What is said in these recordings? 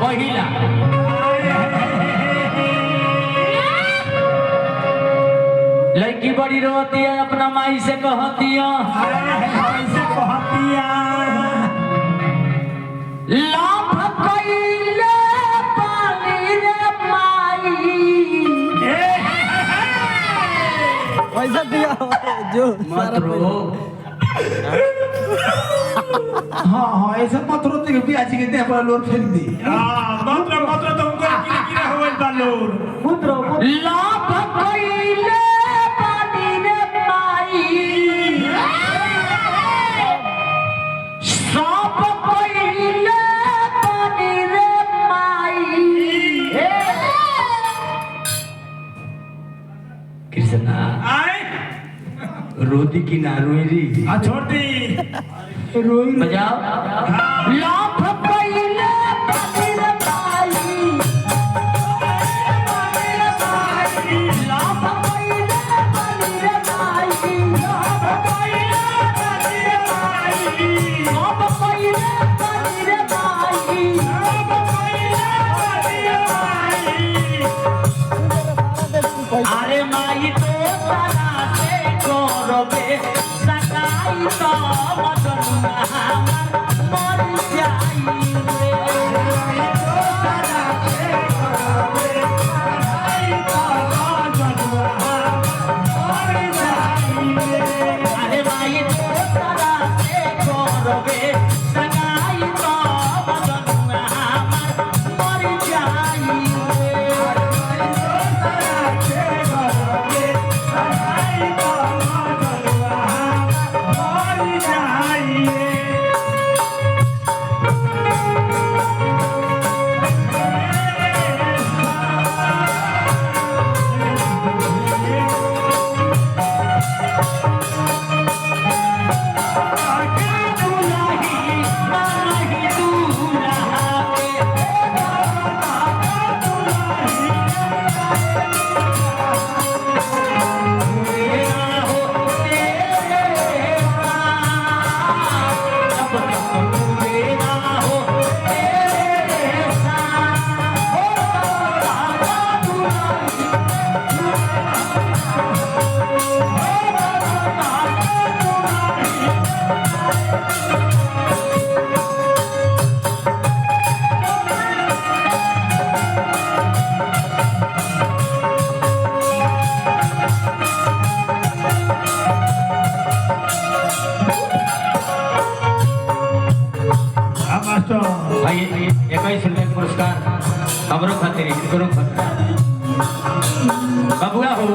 पहिला लड़की बड़ी रोती है अपना माई से कहती है लाभ कइले पानी रे माई पैसा दिया जो मत रो। हाँ ऐसा मत रोते कि पियाजी के देह पर लोर फेंक दी मत तुमको गिरा हुआ बालोर पुत्र लाभ कइले पानी रे माई सब कइले पानी रे माई कृष्णा आए रोती की ना रोई छोटी रोई बजाओ लाभ कइले पानी रे माई लाभ कइले पानी रे माई लाभ कइले पानी रे माई लाभ कइले पानी रे माई लाभ कइले पानी रे माई अरे माई तो तारा से करबे सगाई तो मदनुआ हमर मर जाई रे तारा से करबे सगाई तो मदनुआ मर जाई रे अरे माई तो तारा से करबे सगाई तो मदनुआ हमर मर जाई रे भाई 21 रुपये पुरस्कार हमरो खातिर करो बबुआ हो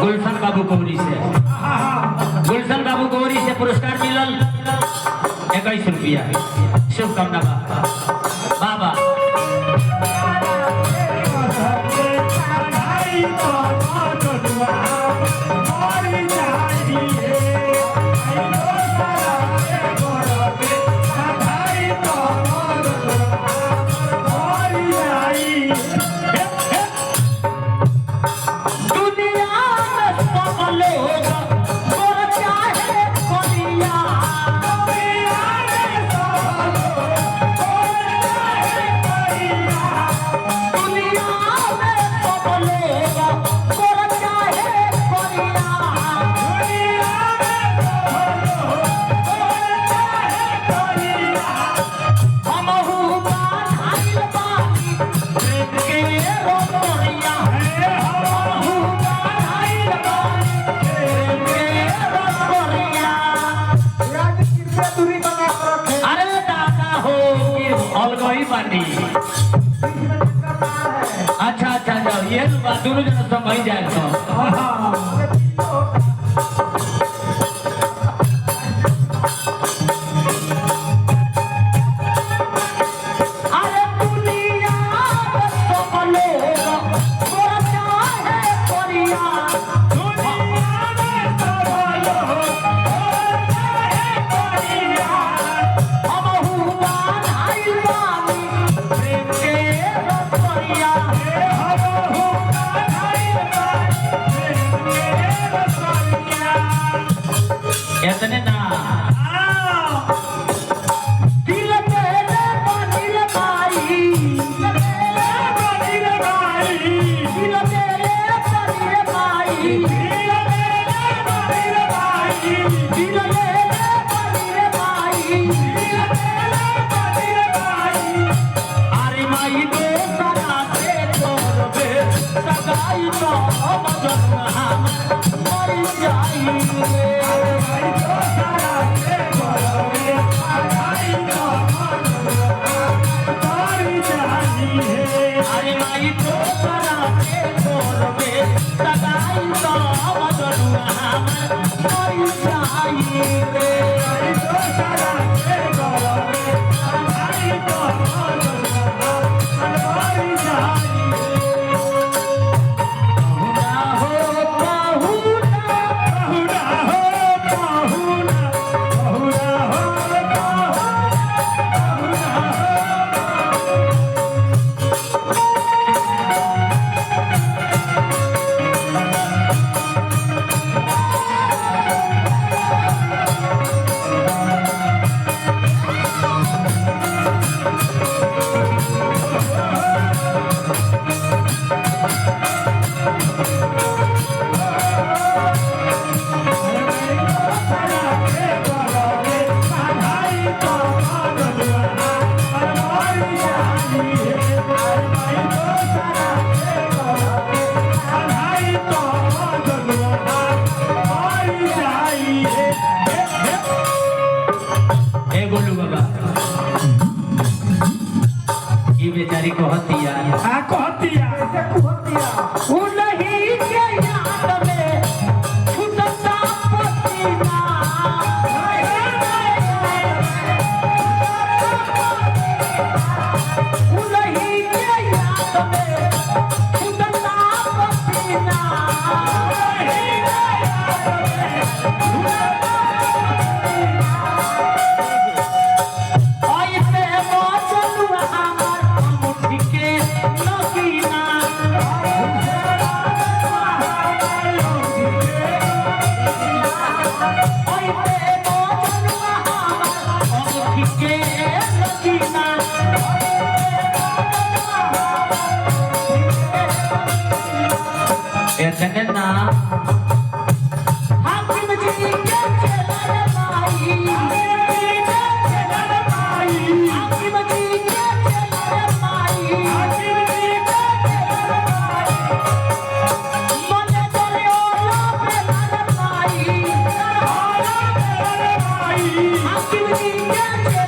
गुलशन बाबू कोहरी से गुलशन बाबू कोहरी से पुरस्कार मिलल 21 रुपया शुभकामना बाबा अच्छा अच्छा जाओ ये बात दोनों जन समझ जाए इतने ना बोलू बाबा ये बेचारी कहतिया कहतिया उलही के याद में छुटता पसीना उलही के याद में छुटता पसीना इतने ना हाकिम जी के चला रे भाई हाकिम जी के चला रे भाई मने चले ओला पे रे भाई हाकिम जी के